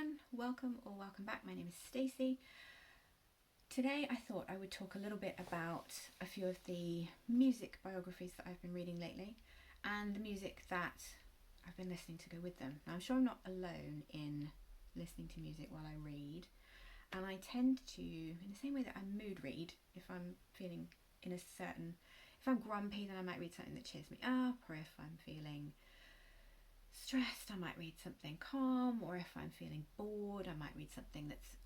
everyone, welcome or welcome back. My name is Stacey. Today I thought I would talk a little bit about a few of the music biographies that I've been reading lately and the music that I've been listening to go with them. Now I'm sure I'm not alone in listening to music while I read, and I tend to, in the same way that I mood read, if I'm feeling if I'm grumpy, then I might read something that cheers me up, or if I'm feeling stressed, I might read something calm, or if I'm feeling bored, I might read something that's,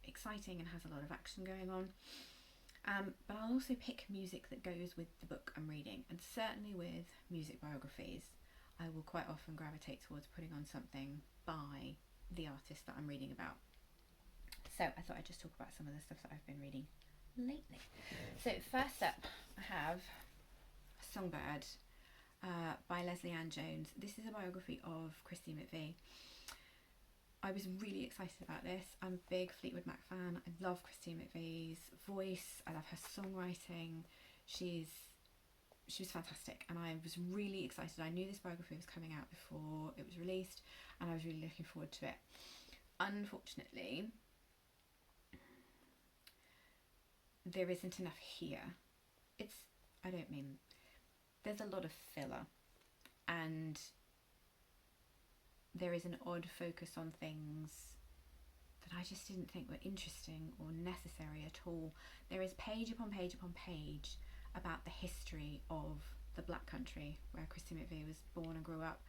exciting and has a lot of action going on. But I'll also pick music that goes with the book I'm reading, and certainly with music biographies, I will quite often gravitate towards putting on something by the artist that I'm reading about. So I thought I'd just talk about some of the stuff that I've been reading lately. So first up, I have Songbird by Lesley Ann Jones. This is a biography of Christine McVie. I was really excited about this. I'm a big Fleetwood Mac fan. I love Christine McVie's voice. I love her songwriting. She was fantastic, and I was really excited. I knew this biography was coming out before it was released, and I was really looking forward to it. Unfortunately, there isn't enough here. There's a lot of filler, and there is an odd focus on things that I just didn't think were interesting or necessary at all. There is page upon page upon page about the history of the Black country where Christine McVie was born and grew up.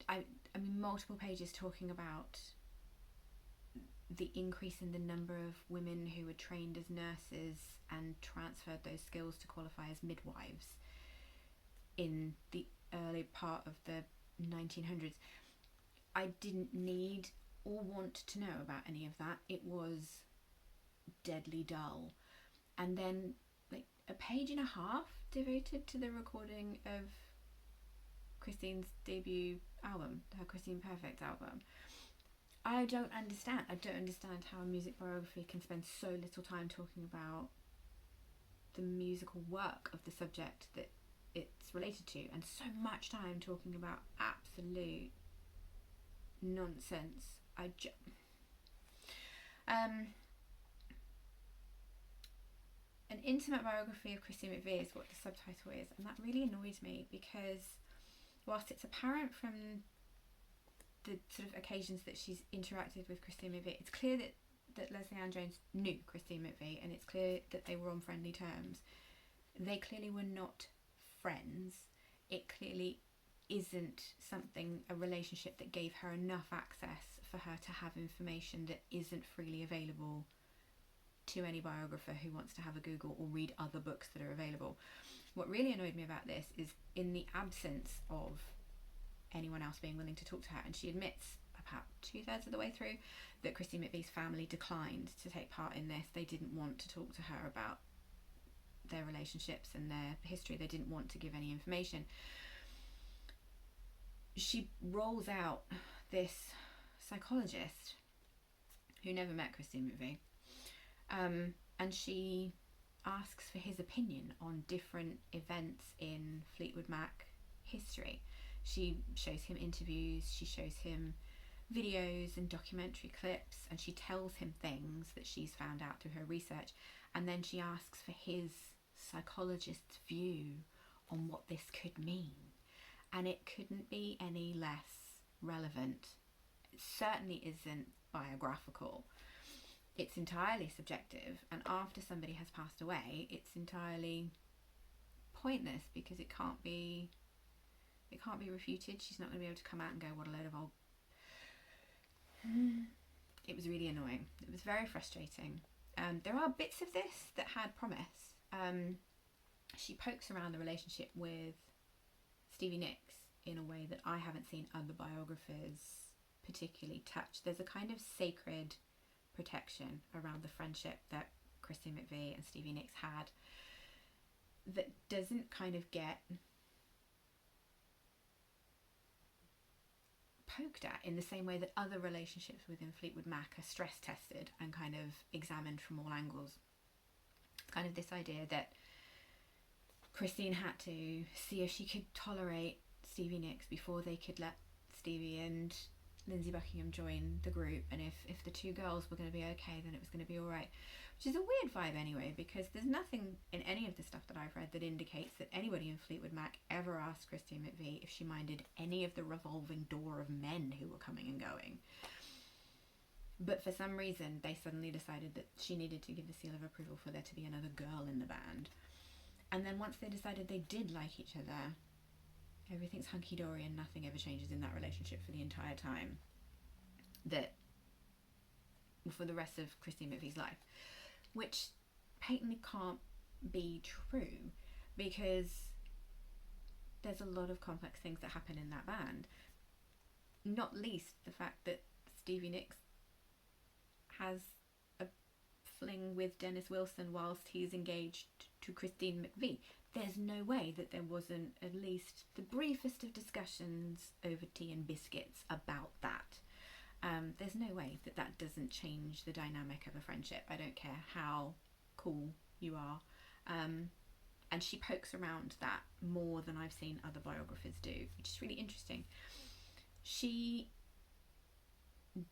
I mean, multiple pages talking about the increase in the number of women who were trained as nurses and transferred those skills to qualify as midwives in the early part of the 1900s. I didn't need or want to know about any of that. It was deadly dull. And then like a page and a half devoted to the recording of Christine's debut album, her Christine Perfect album. I don't understand how a music biography can spend so little time talking about the musical work of the subject that it's related to, and so much time talking about absolute nonsense. An intimate biography of Christine McVie is what the subtitle is, and that really annoys me, because whilst it's apparent from the sort of occasions that she's interacted with Christine McVie, it's clear that Lesley Ann Jones knew Christine McVie, and it's clear that they were on friendly terms. They clearly were not friends. It clearly isn't a relationship that gave her enough access for her to have information that isn't freely available to any biographer who wants to have a Google or read other books that are available. What really annoyed me about this is, in the absence of anyone else being willing to talk to her, and she admits about 2/3 of the way through that Christine McVie's family declined to take part in this. They didn't want to talk to her about their relationships and their history. They didn't want to give any information. She rolls out this psychologist who never met Christine McVie, and she asks for his opinion on different events in Fleetwood Mac history. She shows him interviews, she shows him videos and documentary clips, and she tells him things that she's found out through her research, and then she asks for his psychologist's view on what this could mean. And it couldn't be any less relevant. It certainly isn't biographical. It's entirely subjective, and after somebody has passed away, it's entirely pointless, because it can't be refuted. She's not going to be able to come out and go, what a load of old... It was really annoying. It was very frustrating. There are bits of this that had promise. She pokes around the relationship with Stevie Nicks in a way that I haven't seen other biographers particularly touch. There's a kind of sacred protection around the friendship that Christine McVie and Stevie Nicks had that doesn't kind of get poked at in the same way that other relationships within Fleetwood Mac are stress tested and kind of examined from all angles. Kind of this idea that Christine had to see if she could tolerate Stevie Nicks before they could let Stevie and Lindsey Buckingham join the group, and if the two girls were going to be okay, then it was going to be all right. Which is a weird vibe anyway, because there's nothing in any of the stuff that I've read that indicates that anybody in Fleetwood Mac ever asked Christine McVie if she minded any of the revolving door of men who were coming and going. But for some reason, they suddenly decided that she needed to give the seal of approval for there to be another girl in the band. And then once they decided they did like each other, everything's hunky-dory and nothing ever changes in that relationship for the entire time. For the rest of Christine McVie's life. Which patently can't be true, because there's a lot of complex things that happen in that band. Not least the fact that Stevie Nicks has a fling with Dennis Wilson whilst he's engaged to Christine McVie. There's no way that there wasn't at least the briefest of discussions over tea and biscuits about that. There's no way that that doesn't change the dynamic of a friendship. I don't care how cool you are. And she pokes around that more than I've seen other biographers do, which is really interesting. She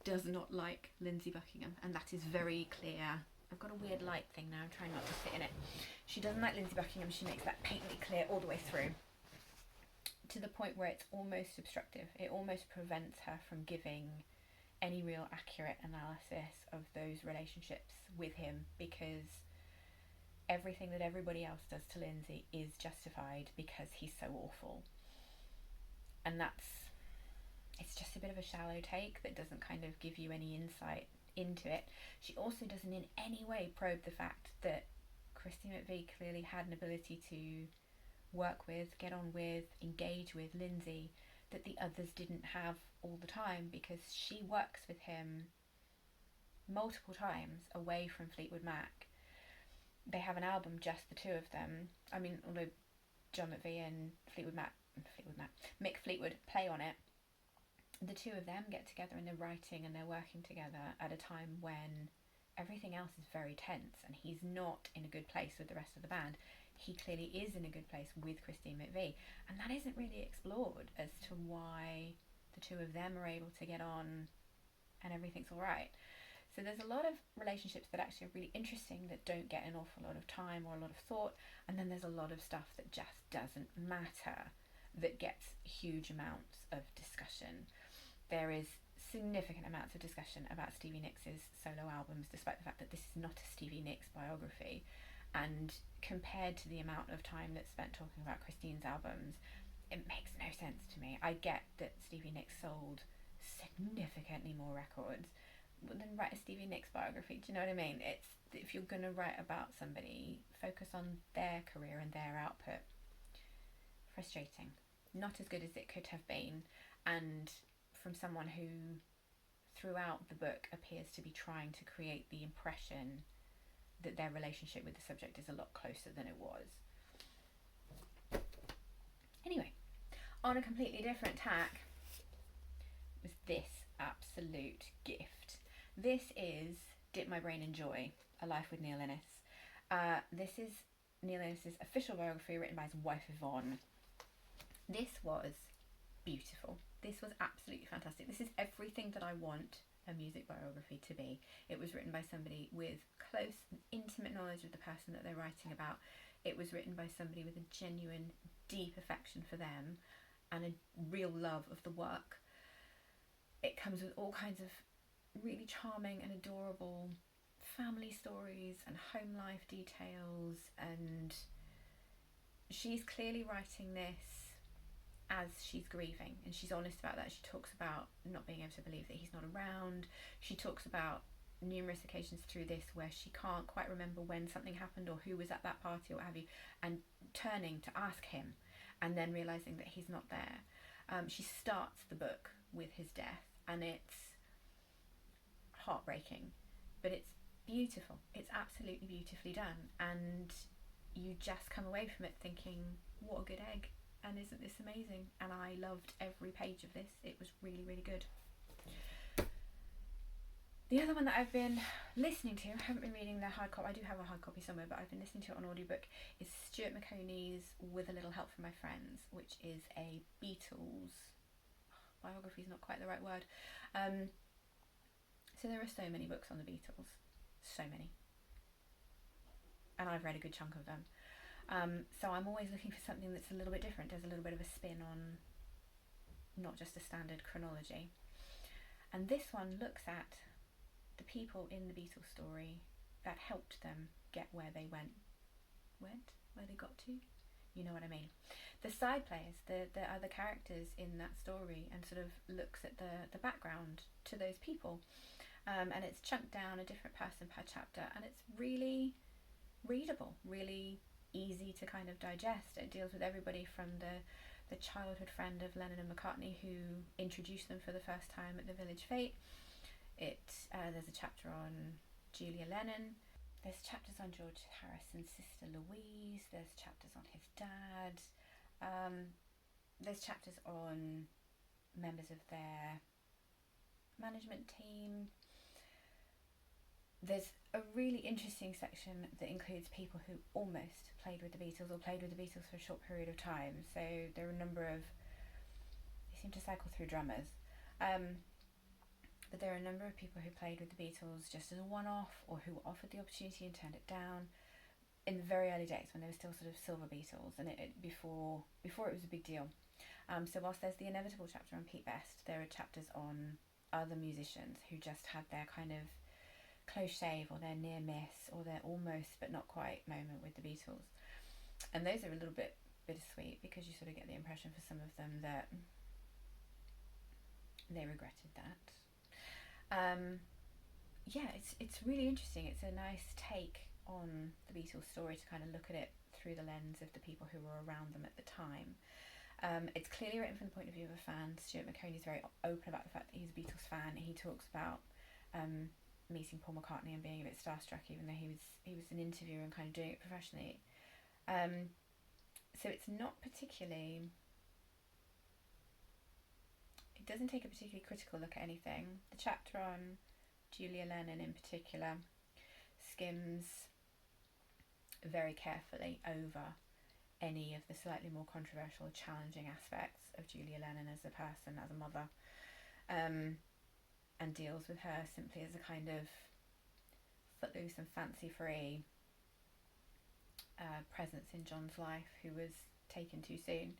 does not like Lindsey Buckingham, and that is very clear. I've got a weird light thing now, I'm trying not to sit in it. She doesn't like Lindsey Buckingham. She makes that patently clear all the way through, to the point where it's almost obstructive. It almost prevents her from giving any real accurate analysis of those relationships with him, because everything that everybody else does to Lindsay is justified because he's so awful. And it's just a bit of a shallow take that doesn't kind of give you any insight into it. She also doesn't in any way probe the fact that Christine McVie clearly had an ability to work with, get on with, engage with Lindsay that the others didn't have all the time, because she works with him multiple times away from Fleetwood Mac. They have an album, just the two of them. I mean, although John McVie and Mick Fleetwood play on it, the two of them get together and they're writing and they're working together at a time when everything else is very tense and he's not in a good place with the rest of the band. He clearly is in a good place with Christine McVie, and that isn't really explored as to why the two of them are able to get on and everything's all right. So there's a lot of relationships that actually are really interesting that don't get an awful lot of time or a lot of thought, and then there's a lot of stuff that just doesn't matter that gets huge amounts of discussion. There is significant amounts of discussion about Stevie Nicks' solo albums, despite the fact that this is not a Stevie Nicks biography. And compared to the amount of time that's spent talking about Christine's albums, it makes no sense to me. I get that Stevie Nicks sold significantly more records, but then write a Stevie Nicks biography. Do you know what I mean? It's, if you're going to write about somebody, focus on their career and their output. Frustrating. Not as good as it could have been, and from someone who throughout the book appears to be trying to create the impression that their relationship with the subject is a lot closer than it was. Anyway, on a completely different tack was this absolute gift. This is Dip My Brain in Joy, A Life with Neil Innes. This is Neil Innes' official biography written by his wife Yvonne. This was beautiful. This was absolutely fantastic. This is everything that I want a music biography to be. It was written by somebody with close and intimate knowledge of the person that they're writing about. It was written by somebody with a genuine, deep affection for them and a real love of the work. It comes with all kinds of really charming and adorable family stories and home life details, and she's clearly writing this as she's grieving, and she's honest about that. She talks about not being able to believe that he's not around. She talks about numerous occasions through this where she can't quite remember when something happened or who was at that party or what have you, and turning to ask him and then realising that he's not there. She starts the book with his death, and it's heartbreaking, but it's beautiful. It's absolutely beautifully done, and you just come away from it thinking, what a good egg. And isn't this amazing? And I loved every page of this. It was really, really good. The other one that I've been listening to, I haven't been reading the hard copy, I do have a hard copy somewhere, but I've been listening to it on audiobook, is Stuart Maconie's With a Little Help from My Friends, which is a Beatles, biography is not quite the right word. So there are so many books on the Beatles, so many, and I've read a good chunk of them. So I'm always looking for something that's a little bit different. There's a little bit of a spin on not just a standard chronology. And this one looks at the people in the Beatles story that helped them get where they where they got to. You know what I mean? The side players, the other characters in that story, and sort of looks at the background to those people. And it's chunked down a different person per chapter, and it's really readable, really easy to kind of digest. It deals with everybody from the childhood friend of Lennon and McCartney who introduced them for the first time at the Village Fete. There's a chapter on Julia Lennon. There's chapters on George Harrison's sister Louise. There's chapters on his dad. There's chapters on members of their management team. There's a really interesting section that includes people who almost played with the Beatles or played with the Beatles for a short period of time. So there are a number of, they seem to cycle through drummers. But there are a number of people who played with the Beatles just as a one-off, or who were offered the opportunity and turned it down in the very early days when they were still sort of silver Beatles, and before it was a big deal. So whilst there's the inevitable chapter on Pete Best, there are chapters on other musicians who just had their kind of close shave, or their near miss, or their almost but not quite moment with the Beatles. And those are a little bit bittersweet, because you sort of get the impression for some of them that they regretted that. It's really interesting. It's a nice take on the Beatles story to kind of look at it through the lens of the people who were around them at the time. It's clearly written from the point of view of a fan. Stuart Maconie is very open about the fact that he's a Beatles fan. He talks about meeting Paul McCartney and being a bit starstruck, even though he was an interviewer and kind of doing it professionally. So it's not particularly, it doesn't take a particularly critical look at anything. The chapter on Julia Lennon in particular skims very carefully over any of the slightly more controversial, challenging aspects of Julia Lennon as a person, as a mother, and deals with her simply as a kind of footloose and fancy-free presence in John's life, who was taken too soon,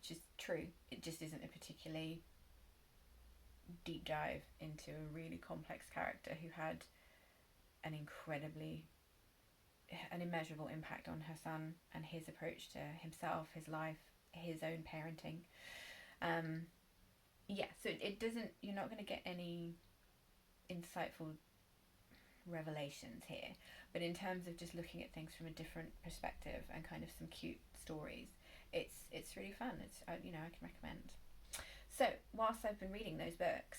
which is true. It just isn't a particularly deep dive into a really complex character who had an immeasurable impact on her son and his approach to himself, his life, his own parenting. So it doesn't, you're not going to get any insightful revelations here, but in terms of just looking at things from a different perspective and kind of some cute stories, it's really fun. I can recommend. So whilst I've been reading those books,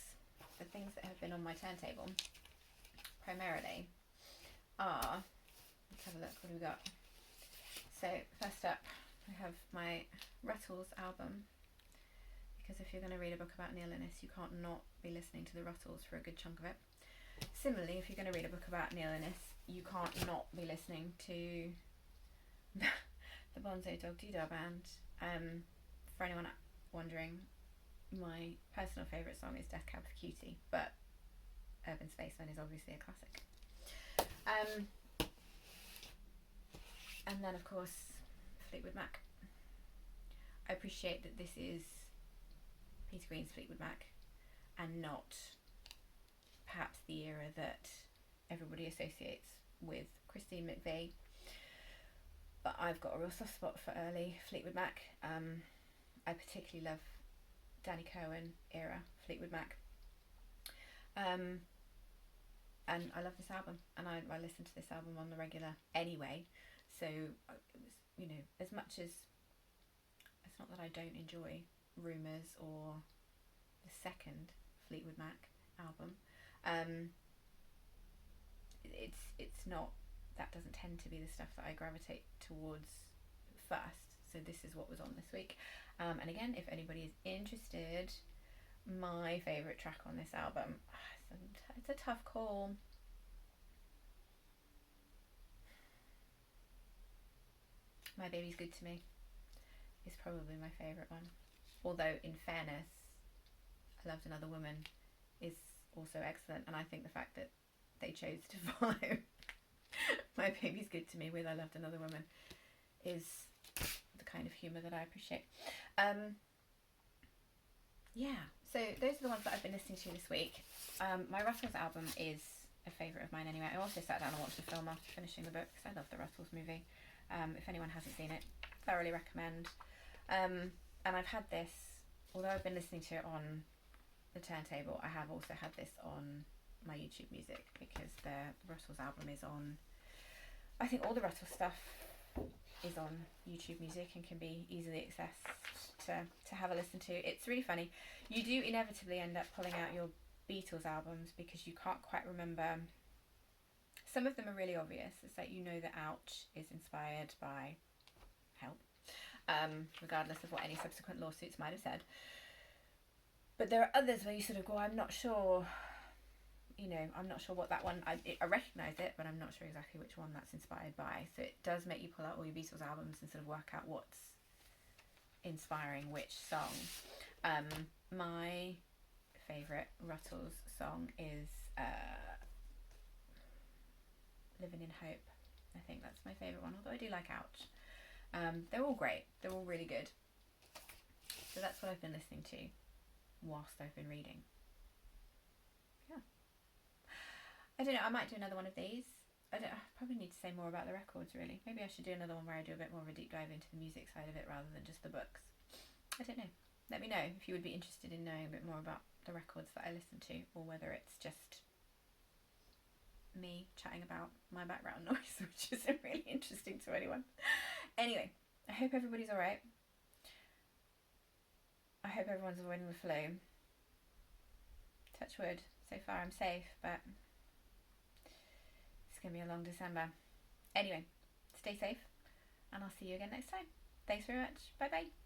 the things that have been on my turntable primarily are, let's have a look, what do we got? So first up, I have my Rutles album, because if you're going to read a book about Neil Innes, you can't not be listening to the Rutles for a good chunk of it. Similarly, if you're going to read a book about Neil Innes, you can't not be listening to the Bonzo Dog Doodah Band. For anyone wondering, my personal favourite song is Death Cab for Cutie, but Urban Spaceman is obviously a classic. And then, of course, Fleetwood Mac. I appreciate that this is Peter Green's Fleetwood Mac and not perhaps the era that everybody associates with Christine McVie, but I've got a real soft spot for early Fleetwood Mac. I particularly love Danny Cohen era Fleetwood Mac, and I love this album, and I listen to this album on the regular anyway, so it was, as much as, it's not that I don't enjoy Rumours or the second Fleetwood Mac album, it's not, that doesn't tend to be the stuff that I gravitate towards first. So this is what was on this week, and again, if anybody is interested, my favourite track on this album, it's a tough call. My Baby's Good to Me is probably my favourite one, although in fairness, Loved Another Woman is also excellent, and I think the fact that they chose to follow My Baby's Good to Me with I Loved Another Woman is the kind of humour that I appreciate. Yeah, so those are the ones that I've been listening to this week. My Rutles album is a favourite of mine anyway. I also sat down and watched the film after finishing the book because I love the Rutles movie. If anyone hasn't seen it, thoroughly recommend. And I've had this, although I've been listening to it on the turntable, I have also had this on my YouTube music because the Rutles album is on, I think all the Rutles stuff is on YouTube music and can be easily accessed to have a listen to. It's really funny. You do inevitably end up pulling out your Beatles albums because you can't quite remember. Some of them are really obvious. It's like, you know that Ouch is inspired by Help, regardless of what any subsequent lawsuits might have said. But there are others where you sort of go, I'm not sure, I'm not sure what that one, I recognise it, but I'm not sure exactly which one that's inspired by. So it does make you pull out all your Beatles albums and sort of work out what's inspiring which song. My favourite Rutles song is Living in Hope. I think that's my favourite one, although I do like Ouch. They're all great. They're all really good. So that's what I've been listening to whilst I've been reading. Yeah. I don't know, I might do another one of these. I probably need to say more about the records, really. Maybe I should do another one where I do a bit more of a deep dive into the music side of it rather than just the books. I don't know. Let me know if you would be interested in knowing a bit more about the records that I listen to, or whether it's just me chatting about my background noise, which isn't really interesting to anyone. Anyway, I hope everybody's alright. I hope everyone's avoiding the flu. Touch wood. So far I'm safe, but it's going to be a long December. Anyway, stay safe, and I'll see you again next time. Thanks very much. Bye bye.